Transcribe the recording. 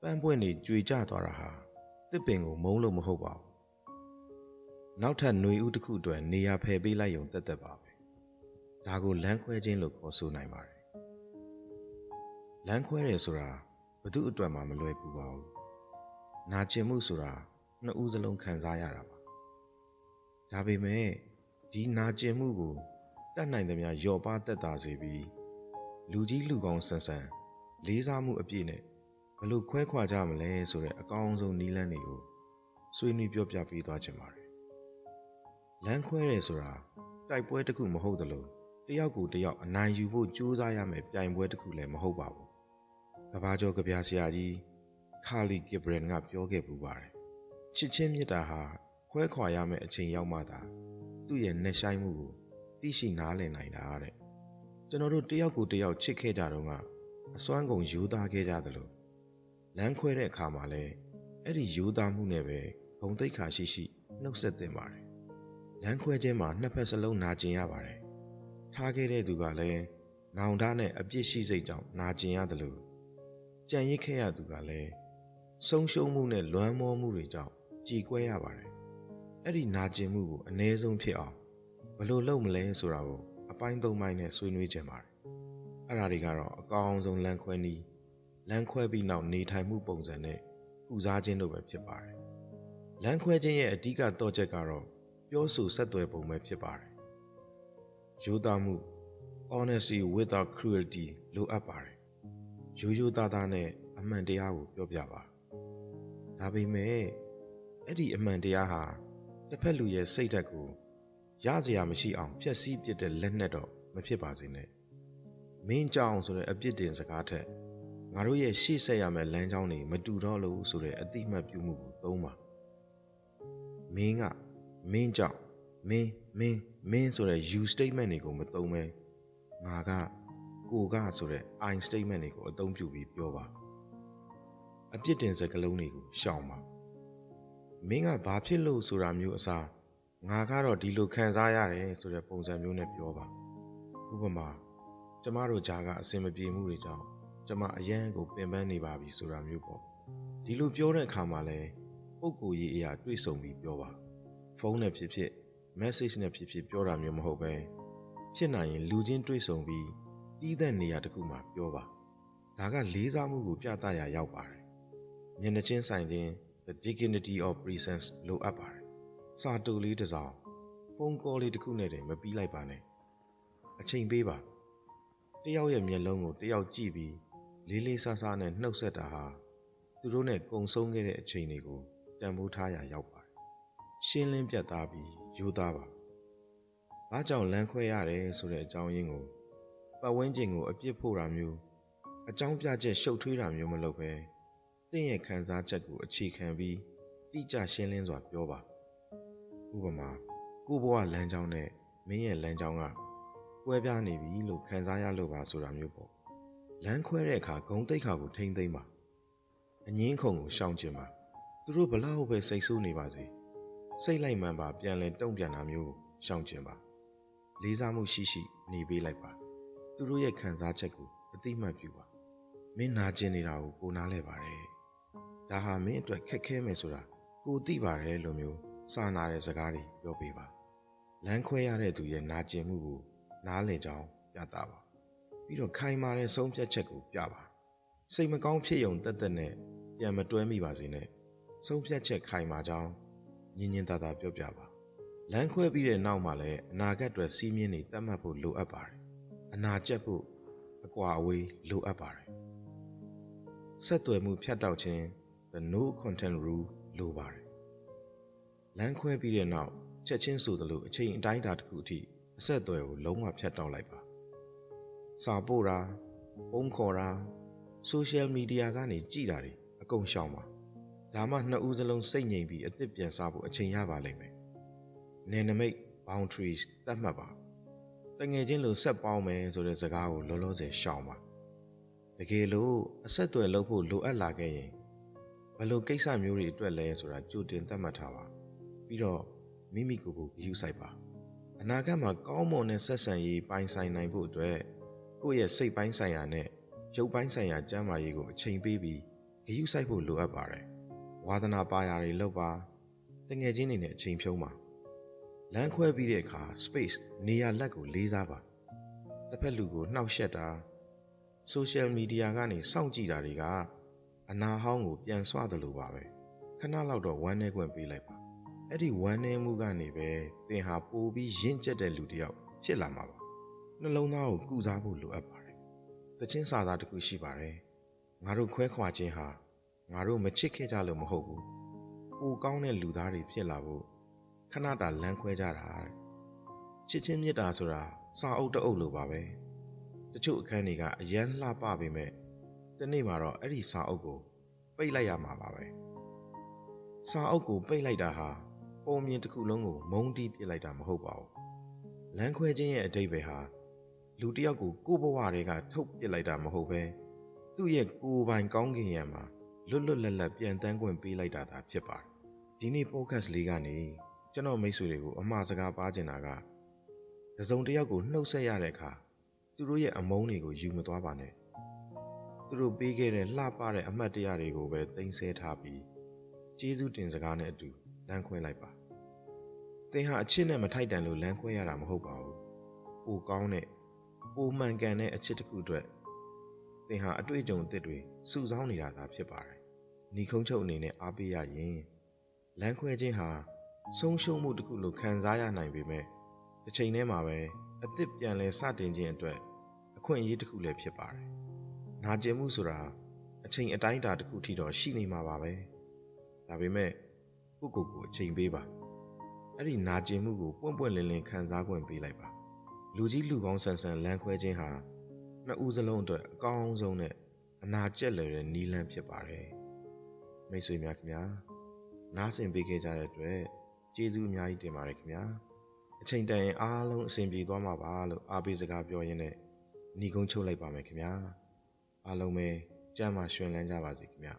ပန်းပွင့်တွေကြွေကျသွားတာဟာတစ်ပင်ကိုမုန်းလို့မဟုတ်ပါဘူးနောက်ထပ်ຫນွေဥတစ်ခုအတွက်နေရာဖယ်ပေးလိုက်ရုံတက်ပါပဲဒါကိုလမ်းခွဲခြင်းလို့ခေါ်ဆိုနိုင်ပါတယ်လမ်းခွဲတယ်ဆိုတာဘသူအတွက်မှမလွယ်ကူပါဘူးနာကျင်မှုဆိုတာနှစ်ဦးစလုံးခံစားရတာပါဒါပေမဲ့ဒီနာကျင်မှုကိုတတ်နိုင်သမျှလျော့ပါသက်သာစေပြီးလူကြီးလူကောင်းဆန်ဆန်လေးစားမှုအပြည့်နဲ့ဘယ်လိုခွဲခွာကြမလဲဆိုတဲ့အကောင်းဆုံးနည်းလမ်းတွေကိုဆွေးနွေးပြောပြပေးသွားချင်ပါတယ်လမ်းခွဲတယ်ဆိုတာတိုက်ပွဲတစ်ခုမဟုတ်သလိုတယောက်ကိုတယောက်အနိုင်ယူဖို့ကြိုးစားရမယ်ပြိုင်ပွဲတစ်ခုလည်းမဟုတ်ပါဘူးကဘာကျော်ကဗျာဆရာကြီးခါလီဂစ်ဘရန်ကပြောခဲ့ပူပါတယ်ချစ်ချင်းမြတ်တာဟာခွဲခွာရမယ်အချိန်ရောက်မှသာသူ့ရဲ့နှက်ဆိုင်မှုကိုသိရှိနားလည်နိုင်တာတဲ့ကျွန်တော်တို့တယောက်ကိုတယောက်ချစ်ခဲ့ကြတော့ကအစွမ်းကုန်ယူသားခဲ့ကြသလိုလမ်းခွဲတဲ့အခါမှာလည်းအဲ့ဒီယူသားမှုနဲ့ပဲဂုဏ်သိက္ခာရှိရှိနှုတ်ဆက်သင့်ပါတယ်လမ်းခွဲခြင်းမှာနှစ်ဖက်စလုံးနာကျင်ရပါတယ်ထားခဲ့တဲ့သူကလည်းနောင်တနဲ့အပြစ်ရှိစိတ်ကြောင့်နာကျင်ရတယ်လို့ကြံရစ်ခဲ့ရသူကလည်းဆုံးရှုံးမှုနဲ့လွမ်းမောမှုတွေကြောင့်ကြေကွဲရပါတယ်အဲ့ဒီနာကျင်မှုကိုအ ਨੇ ဆုံးဖြစ်အောင်ဘယ်လိုလုပ်မလဲဆိုတာကိုအပိုင်း၃ပိုင်းနဲ့ဆွေးနွေးကြပါတယ်အဲ့ဒါတွေကတော့အကောင်းဆုံးလမ်းခွဲနည်းလမ်းခွဲပြီးနောက်နေထိုင်မှုပုံစံနဲ့ကုစားခြင်းတို့ပဲဖြစ်ပါတယ်လမ်းခွဲခြင်းရဲ့အဓိကတော့ချက်ကတော့ပြောဆိုဆက်သွယ်ပုံပဲဖြစ်ပါတယ်ရိုးသားမှု honesty without cruelty လိုအပ်ပါတယ်ရိုးသားသားနဲ့အမှန်တရားကိုပြောပြပါဒါပေမဲ့အဲ့ဒီအမှန်တရားဟာတစ်ဖက်လူရဲ့စိတ်ဓာတ်ကိုရစရာမရှိအောင်ဖျက်ဆီးပစ်တဲ့လက်နက်တော့မဖြစ်ပါစေနဲ့မင်းကြောင်ဆိုတဲ့အပြစ်တင်စကားထက်ငါတို့ရဲ့ရှေ့ဆက်ရမယ့်လမ်းကြောင်းတွေမတူတော့လို့ဆိုတဲ့အတိအမှတ်ပြုမှုကိုသုံးပါမင်းကမင်းကြောင့်မင်းဆိုတဲ့ you statement တွေကိုမသုံးဘဲငါကကိုကဆိုတဲ့ I statement တွေကိုအသုံးပြုပြီးပြောပါအပြစ်တင်စကားလုံးတွေကိုရှောင်ပါမင်းကဘာဖြစ်လို့ဆိုတာမျိုးအစားငါကတော့ဒီလိုခံစားရတယ်ဆိုတဲ့ပုံစံမျိုးနဲ့ပြောပါဥပမာကျမတို့ဂျာကအဆင်မပြေမှုတွေကြောင့်ကျမအရန်ကိုပင်ပန်းနေပါပြီဆိုတာမျိုးပေါ့ဒီလိုပြောတဲ့အခါမှာလဲပုံကိုယ်ရေးအရာတွေ့ဆုံပြီးပြောပါဖုန်းနဲ့ဖြစ်ဖြစ် message နဲ့ဖြစ်ဖြစ်ပြောတာမျိုးမဟုတ်ပဲဖြစ်နိုင်ရင်လူချင်းတွေ့ဆုံပြီးတီးတဲ့နေရာတစ်ခုမှာပြောပါဒါကလေးစားမှုကိုပြသရာရောက်ပါတယ်မျက်နှာချင်းဆိုင်ခြင်း the dignity of presence လိုအပ်ပါတယ်စာတူလေးတစ်စောင်ဖုန်းကောလေးတစ်ခုနဲ့တည်းမပြီးလိုက်ပါနဲ့အချိန်ပေးပါတယောက်ရဲ့မျက်လုံးကိုတယောက်ကြည့်ပြီးလေးလေးစားစားနဲ့နှုတ်ဆက်တာဟာသူတို့နဲ့ကုံဆုံးခဲ့တဲ့အချိန်တွေကိုတန်ဖိုးထားရာရောက်ပါတယ်ရှင်းလင်းပြတ်သားပြီးရိုးသားပါဘာကြောင့်လမ်းခွဲရတယ်ဆိုတဲ့အကြောင်းရင်းကိုပတ်ဝန်းကျင်ကိုအပြစ်ဖို့တာမျိုးအကြောင်းပြချက်ရှုပ်ထွေးတာမျိုးမလုပ်ပဲတင့်ရဲ့ခံစားချက်ကိုအခြေခံပြီးတိကျရှင်းလင်းစွာပြောပါဥပမာကိုဘဝလမ်းကြောင်းနဲ့မင်းရဲ့လမ်းကြောင်းကကွဲပြားနေပြီလို့ခံစားရလို့ပါဆိုတာမျိုးပေါ့လမ်းခွဲတဲ့အခါဂုဏ်သိက္ခာကိုထိမ့်သိမ်းပါအငင်းခုန်ကိုရှောင်ကျင်ပါသူတို့ဘလောက်ပဲစိတ်ဆိုးနေပါစေစိတ်လိုက်မှန်ပါပြန်လဲတုံ့ပြန်တာမျိုးကိုရှောင်ကျင်ပါလေးစားမှုရှိရှိနေပေးလိုက်ပါသူတို့ရဲ့ခံစားချက်ကိုအသိမှတ်ပြုပါမင်းနာကျင်နေတာကိုကိုနားလဲပါတယ်ဒါဟာမင်းအတွက်ခက်ခဲမယ်ဆိုတာကိုသိပါတယ်လို့မျိုးစာနာတဲ့စကားတွေပြောပေးပါလမ်းခွဲရတဲ့သူရဲ့နာကျင်မှုကိုနားလည်ကြောင်းပြသပါပြီးတော့ခိုင်မာတဲ့ဆုံးဖြတ်ချက်ကိုပြပါစိတ်မကောင်းဖြစ်ုံတက်တက်နဲ့ပြန်မတွဲမိပါစေနဲ့ဆုံးဖြတ်ချက်ခိုင်မာကြောင်းညင်ညင်သာသာပြောပြပါလမ်းခွဲပြီးတဲ့နောက်မှာလည်းအနာဂတ်အတွက်စီးမြင်နေတတ်မှတ်ဖို့လိုအပ်ပါတယ်အနာကျက်ဖို့အကွာအဝေးလိုအပ်ပါတယ်ဆက်သွယ်မှုဖြတ်တောက်ခြင်း the no content rule လိုပါတယ်လမ်းခွဲပြီးတဲ့နောက်ချက်ချင်းဆိုသလိုအချိန်အတိုင်းအတာတစ်ခုအထိအဆက်အသွယ်ကိုလုံးဝဖြတ်တောက်လိုက်ပါစာပို့တာပုံခေါ်တာ social media ကနေကြည့်တာတွေအကုန်ရှောင်ပါဒါမှနှစ်ဦးစလုံးစိတ်ငြိမ်ပြီးအသစ်ပြန်စားဖို့အချိန်ရပါလိမ့်မယ်နယ်နိမိတ် boundaries သတ်မှတ်ပါတငယ်ချင်းလိုဆက်ပေါင်းမယ်ဆိုတဲ့စကားကိုလောလောဆယ်ရှောင်ပါတကယ်လို့အဆက်အသွယ်လုပ်ဖို့လိုအပ်လာခဲ့ရင်ဘယ်လိုကိစ္စမျိုးတွေအတွက်လဲဆိုတာကြိုတင်သတ်မှတ်ထားပါပြီးတော့မိမိကိုယ်ကိုဂရုစိုက်ပါအနာဂတ်မှာကောင်းမွန်တဲ့ဆက်ဆံရေးပိုင်ဆိုင်နိုင်ဖို့အတွက်ကိုယ့်ရဲ့စိတ်ပိုင်းဆိုင်ရာနဲ့ရုပ်ပိုင်းဆိုင်ရာကျန်းမာရေးကိုအချိန်ပေးပြီး ဂရုစိုက်ဖို့လိုအပ်ပါတယ်ဝါသနာပါရာတွေလောက်ပါတငယ်ချင်းတွေနဲ့အချိန်ဖြုံးပါလမ်းခွဲပြီးတဲ့အခါ space နေရာလက်ကိုလေးစားပါတစ်ဖက်လူကိုနှောက်ယှက်တာ social media ကနေစောင့်ကြည့်တာတွေကအနာဟောင်းကိုပြန်ဆွတယ်လို့ပါပဲခဏလောက်တော့ဝမ်းနည်းခွင့်ပေးလိုက်ပါအဲ့ဒီဝမ်းနည်းမှုကနေပဲသင်ဟာပိုပြီးရင့်ကျက်တဲ့လူတစ်ယောက်ဖြစ်လာမှာပါနှလုံးသားကိုကုစားဖို့လိုအပ်ပါတယ်တခြင်းစာသားတစ်ခုရှိပါတယ်ငါတို့ခွဲခွာခြင်းဟာငါတို့မချစ်ခဲ့ကြလို့မဟုတ်ဘူးပိုကောင်းတဲ့လူသားတွေဖြစ်လာဖို့ခဏတာလမ်းခွဲကြတာချစ်ချင်းမေတ္တာဆိုတာစာအုပ်တစ်အုပ်လိုပါပဲတချို့အခန်းတွေကအရန်လှပပေမဲ့ဒီနေ့မှာတော့အဲ့ဒီစာအုပ်ကိုပိတ်လိုက်ရမှာပါပဲစာအုပ်ကိုပိတ်လိုက်တာဟာပုံမြင်တစ်ခုလုံးကိုမုန်းတီးပစ်လိုက်တာမဟုတ်ပါဘူးလမ်းခွဲခြင်းရဲ့အဓိပ္ပာယ်ဟာလူတစ်ယောက်ကိုကိုယ့်ဘဝတွေကထုတ်ပစ်လိုက်တာမဟုတ်ပဲသူ့ရဲ့ကိုယ်ပိုင်ကောင်းကင်ယံမှာလွတ်လွတ်လပ်လပ်ပြန်တန်းခွင့်ပေးလိုက်တာသာဖြစ်ပါတယ်ဒီနေ့ podcast လေးကနေကျွန်တော်မိတ်ဆွေတွေကိုအမှားစကားပါချင်တာကတစ်စုံတစ်ယောက်ကိုနှုတ်ဆက်ရတဲ့အခါသူတို့ရဲ့အမုန်းတွေကိုယူမသွားပါနဲ့သူတို့ပေးခဲ့တဲ့လှပတဲ့အမှတ်တရတွေကိုပဲသိမ်းဆည်းထားပြီးကျေးဇူးတင်စကားနဲ့အတူလမ်းခွဲလိုက်ပါသင်ဟာအချစ်နဲ့မထိုက်တန်လို့လမ်းခွဲရတာမဟုတ်ပါဘူးပိုကောင်းတဲ့ပိုမှန်ကန်တဲ့အချစ်တစ်ခုအတွက်သင်ဟာအတွေ့အကြုံအသစ်တွေစုဆောင်းနေတာသာဖြစ်ပါတယ်ညီခုံးချုပ်အနေနဲ့အားပေးရရင်လမ်းခွဲခြင်းဟာဆုံးရှုံးမှုတစ်ခုလို့ခံစားရနိုင်ပေမဲ့တစ်ချိန်တည်းမှာပဲအသစ်ပြန်လည်စတင်ခြင်းအတွက်အခွင့်အရေးတစ်ခုလည်းဖြစ်ပါတယ်နာကျင်မှုဆိုတာအချိန်အတိုင်းအတာတစ်ခုထိတော့ရှိနေမှာပါပဲဒါပေမဲ့ကိုယ့်ကိုယ်ကိုအချိန်ပေးပါအဲ့ဒီနာကျင်မှုကိုပွင့်ပွင့်လင်းလင်းခံစားခွင့်ပေးလိုက်ပါလူကြီးလူကောင်းဆန်ဆန်လမ်းခွဲခြင်းဟာနှစ်ဦးစလုံးအတွက်အကောင်းဆုံးနဲ့အနာကျက်လွယ်တဲ့နည်းလမ်းဖြစ်ပါတယ်မိတ်ဆွေများခင်ဗျာနားဆင်ပေးခဲ့ကြတဲ့အတွက်ကျေးဇူးအများကြီးတင်ပါတယ်ခင်ဗျာအချိန်တန်ရင်အားလုံးအဆင်ပြေသွားမှာပါလို့အားပေးစကားပြောရင်းနဲ့ညီကုန်းချုပ်လိုက်ပါမယ်ခင်ဗျာအားလုံးပဲကျမ်းမာရွှင်လန်းကြပါစေခင်ဗျာ